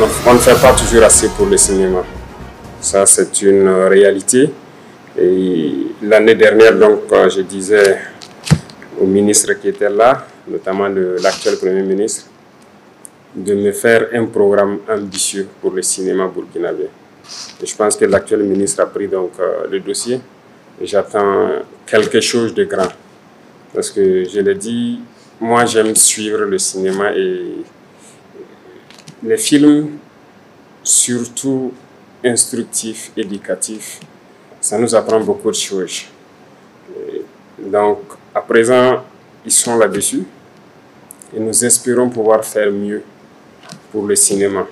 on ne fait pas toujours assez pour le cinéma. Ça, c'est une réalité. Et l'année dernière, donc, je disais au ministre qui était là, notamment l'actuel Premier ministre, de me faire un programme ambitieux pour le cinéma burkinabé. Et je pense que l'actuel ministre a pris donc le dossier et j'attends quelque chose de grand. Parce que je l'ai dit, moi j'aime suivre le cinéma et les films, surtout instructifs, éducatifs, ça nous apprend beaucoup de choses. Donc à présent, ils sont là-dessus et nous espérons pouvoir faire mieux pour le cinéma.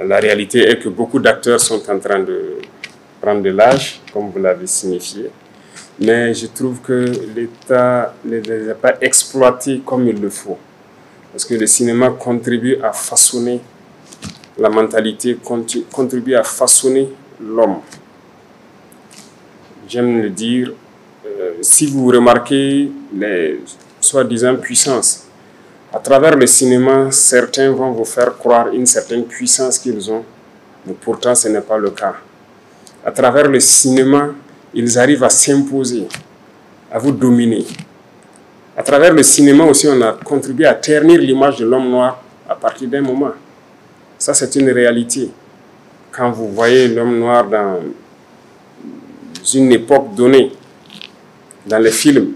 La réalité est que beaucoup d'acteurs sont en train de prendre de l'âge, comme vous l'avez signifié, mais je trouve que l'État ne les a pas exploités comme il le faut. Parce que le cinéma contribue à façonner la mentalité, contribue à façonner l'homme. J'aime le dire, si vous remarquez les soi-disant puissances, à travers le cinéma, certains vont vous faire croire une certaine puissance qu'ils ont, mais pourtant ce n'est pas le cas. À travers le cinéma, ils arrivent à s'imposer, à vous dominer. À travers le cinéma aussi, on a contribué à ternir l'image de l'homme noir à partir d'un moment. Ça, c'est une réalité. Quand vous voyez l'homme noir dans une époque donnée, dans les films,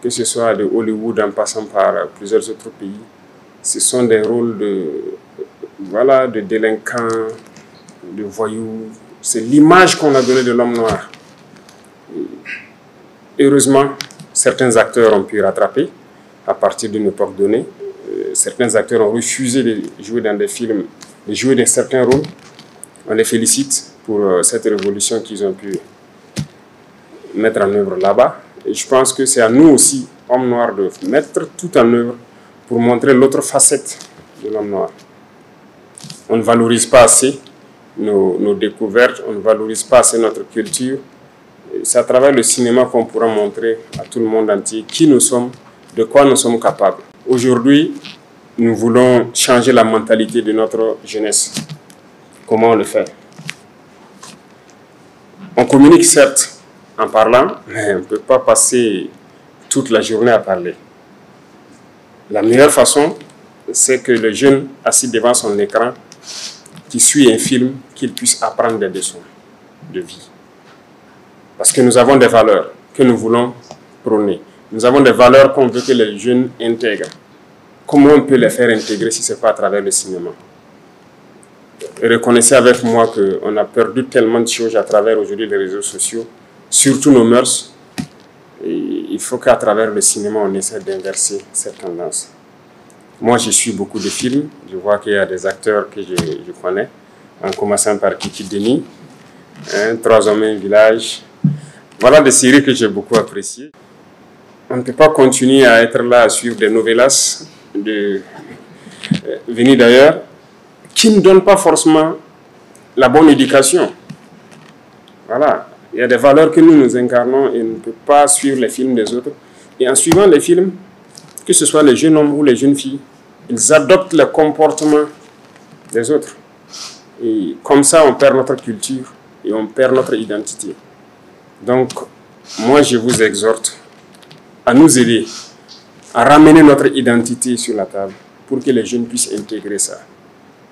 que ce soit de Hollywood en passant par plusieurs autres pays, ce sont des rôles de délinquants, de voyous. C'est l'image qu'on a donnée de l'homme noir. Heureusement, certains acteurs ont pu rattraper à partir d'une époque donnée. Certains acteurs ont refusé de jouer dans des films, de jouer dans certains rôles. On les félicite pour cette révolution qu'ils ont pu mettre en œuvre là-bas. Et je pense que c'est à nous aussi, hommes noirs, de mettre tout en œuvre pour montrer l'autre facette de l'homme noir. On ne valorise pas assez nos découvertes, on ne valorise pas assez notre culture. C'est à travers le cinéma qu'on pourra montrer à tout le monde entier qui nous sommes, de quoi nous sommes capables. Aujourd'hui, nous voulons changer la mentalité de notre jeunesse. Comment on le fait? On communique certes en parlant, mais on ne peut pas passer toute la journée à parler. La meilleure façon, c'est que le jeune assis devant son écran, qui suit un film, qu'il puisse apprendre des leçons de vie. Parce que nous avons des valeurs que nous voulons prôner. Nous avons des valeurs qu'on veut que les jeunes intègrent. Comment on peut les faire intégrer si ce n'est pas à travers le cinéma? Et reconnaissez avec moi qu'on a perdu tellement de choses à travers aujourd'hui les réseaux sociaux, surtout nos mœurs. Et il faut qu'à travers le cinéma, on essaie d'inverser cette tendance. Moi, je suis beaucoup de films. Je vois qu'il y a des acteurs que je connais, en commençant par Kiki Denis, 3 hommes, un village. Voilà des séries que j'ai beaucoup appréciées. On ne peut pas continuer à être là à suivre des novellas venus d'ailleurs, qui ne donnent pas forcément la bonne éducation. Voilà. Il y a des valeurs que nous incarnons et on ne peut pas suivre les films des autres. Et en suivant les films, que ce soit les jeunes hommes ou les jeunes filles, ils adoptent le comportement des autres. Et comme ça, on perd notre culture et on perd notre identité. Donc, moi, je vous exhorte à nous aider, à ramener notre identité sur la table pour que les jeunes puissent intégrer ça.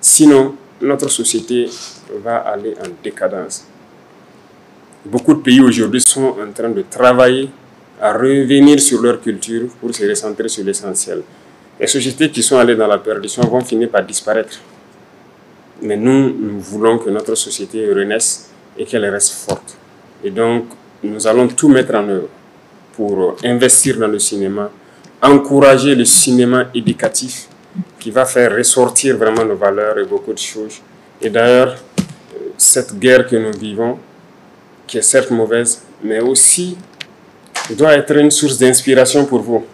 Sinon, notre société va aller en décadence. Beaucoup de pays aujourd'hui sont en train de travailler à revenir sur leur culture pour se recentrer sur l'essentiel. Les sociétés qui sont allées dans la perdition vont finir par disparaître. Mais nous voulons que notre société renaisse et qu'elle reste forte. Et donc, nous allons tout mettre en œuvre pour investir dans le cinéma, encourager le cinéma éducatif qui va faire ressortir vraiment nos valeurs et beaucoup de choses. Et d'ailleurs, cette guerre que nous vivons, qui est certes mauvaise, mais aussi doit être une source d'inspiration pour vous.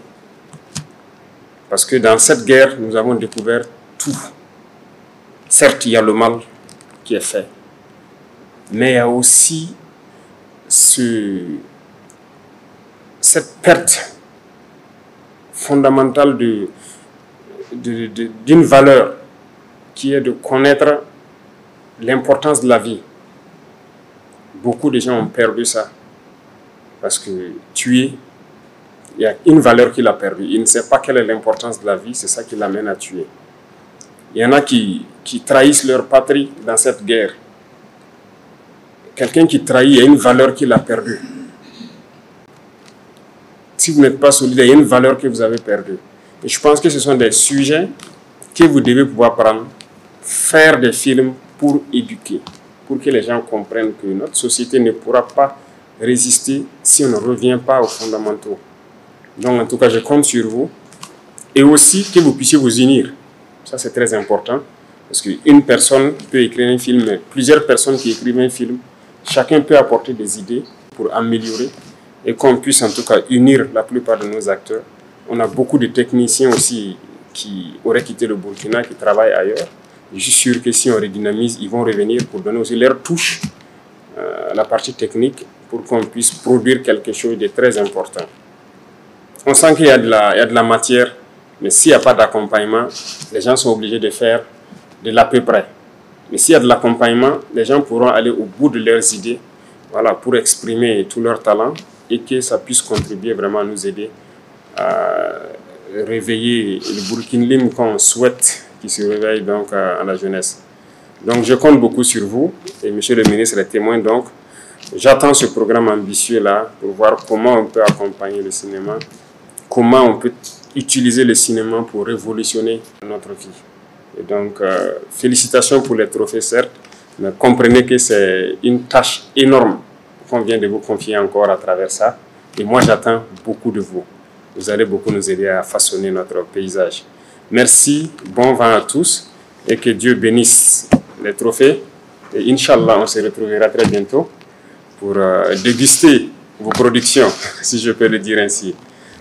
Parce que dans cette guerre, nous avons découvert tout. Certes, il y a le mal qui est fait, mais il y a aussi cette perte fondamentale d'une valeur qui est de connaître l'importance de la vie. Beaucoup de gens ont perdu ça. Parce que tuer, il y a une valeur qu'il a perdue. Il ne sait pas quelle est l'importance de la vie, c'est ça qui l'amène à tuer. Il y en a qui trahissent leur patrie dans cette guerre. Quelqu'un qui trahit, il y a une valeur qu'il a perdue. Si vous n'êtes pas solidaire, il y a une valeur que vous avez perdue. Et je pense que ce sont des sujets que vous devez pouvoir prendre, faire des films pour éduquer, pour que les gens comprennent que notre société ne pourra pas résister si on ne revient pas aux fondamentaux. Donc en tout cas, je compte sur vous. Et aussi que vous puissiez vous unir. Ça, c'est très important. Parce qu'une personne peut écrire un film, mais plusieurs personnes qui écrivent un film, chacun peut apporter des idées pour améliorer et qu'on puisse en tout cas unir la plupart de nos acteurs. On a beaucoup de techniciens aussi qui auraient quitté le Burkina, qui travaillent ailleurs. Je suis sûr que si on redynamise, ils vont revenir pour donner aussi leur touche à la partie technique pour qu'on puisse produire quelque chose de très important. On sent qu'il y a de la matière, mais s'il n'y a pas d'accompagnement, les gens sont obligés de faire de l'à peu près. Mais s'il y a de l'accompagnement, les gens pourront aller au bout de leurs idées, voilà, pour exprimer tout leur talent et que ça puisse contribuer vraiment à nous aider à réveiller le Burkinlim qu'on souhaite qui se réveille donc à la jeunesse. Donc je compte beaucoup sur vous et monsieur le ministre est témoin, donc j'attends ce programme ambitieux là pour voir comment on peut accompagner le cinéma, comment on peut utiliser le cinéma pour révolutionner notre vie. Et donc félicitations pour les trophées certes, mais comprenez que c'est une tâche énorme qu'on vient de vous confier encore à travers ça. Et moi j'attends beaucoup de vous. Vous allez beaucoup nous aider à façonner notre paysage. Merci, bon vent à tous et que Dieu bénisse les trophées. Et Inch'Allah, on se retrouvera très bientôt pour déguster vos productions, si je peux le dire ainsi.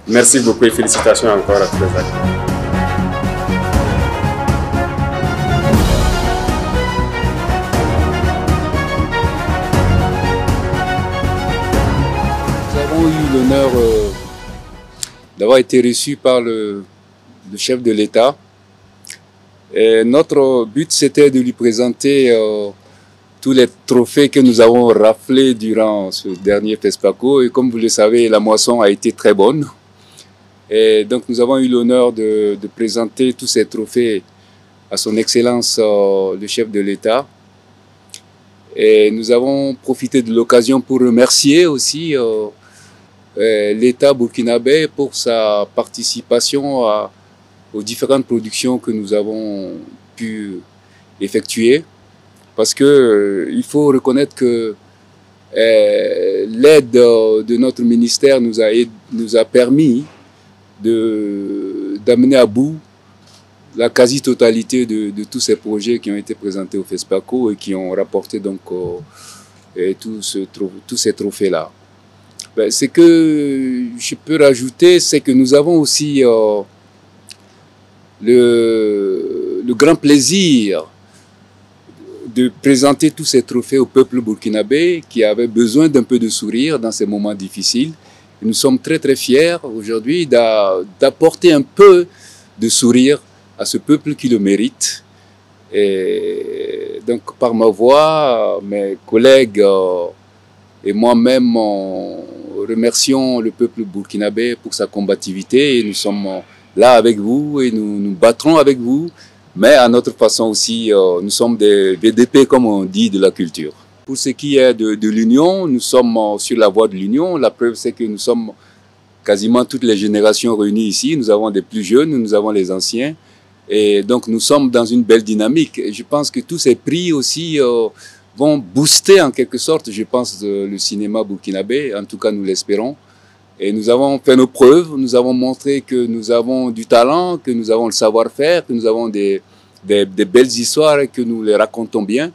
Merci beaucoup et félicitations encore à tous les acteurs. Nous avons eu l'honneur d'avoir été reçus par le chef de l'État. Et notre but, c'était de lui présenter tous les trophées que nous avons raflés durant ce dernier FESPACO. Et comme vous le savez, la moisson a été très bonne. Et donc, nous avons eu l'honneur de présenter tous ces trophées à son Excellence, le chef de l'État. Et nous avons profité de l'occasion pour remercier aussi l'État burkinabé pour sa participation aux différentes productions que nous avons pu effectuer. Parce que il faut reconnaître que l'aide de notre ministère nous a permis d'amener à bout la quasi-totalité de tous ces projets qui ont été présentés au FESPACO et qui ont rapporté donc tous ces trophées-là. Ben, ce que je peux rajouter, c'est que nous avons aussi le grand plaisir de présenter tous ces trophées au peuple burkinabé qui avait besoin d'un peu de sourire dans ces moments difficiles. Et nous sommes très très fiers aujourd'hui d'apporter un peu de sourire à ce peuple qui le mérite. Et donc par ma voix, mes collègues et moi-même remercions le peuple burkinabé pour sa combativité et nous sommes là avec vous et nous nous battrons avec vous, mais à notre façon aussi, nous sommes des VDP comme on dit de la culture. Pour ce qui est de l'union, nous sommes sur la voie de l'union. La preuve c'est que nous sommes quasiment toutes les générations réunies ici. Nous avons des plus jeunes, nous avons les anciens. Et donc nous sommes dans une belle dynamique. Et je pense que tous ces prix aussi vont booster en quelque sorte, je pense, le cinéma burkinabé. En tout cas, nous l'espérons. Et nous avons fait nos preuves, nous avons montré que nous avons du talent, que nous avons le savoir-faire, que nous avons des belles histoires et que nous les racontons bien.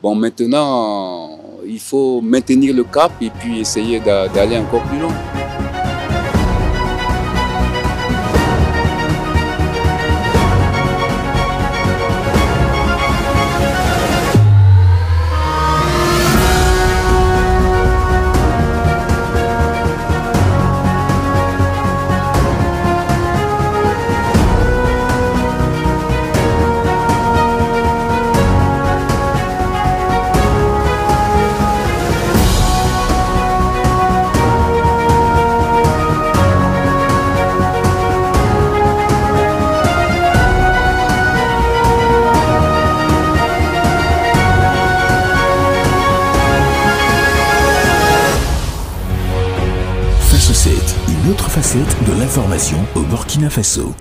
Bon, maintenant, il faut maintenir le cap et puis essayer d'aller encore plus loin. l'information au Burkina Faso.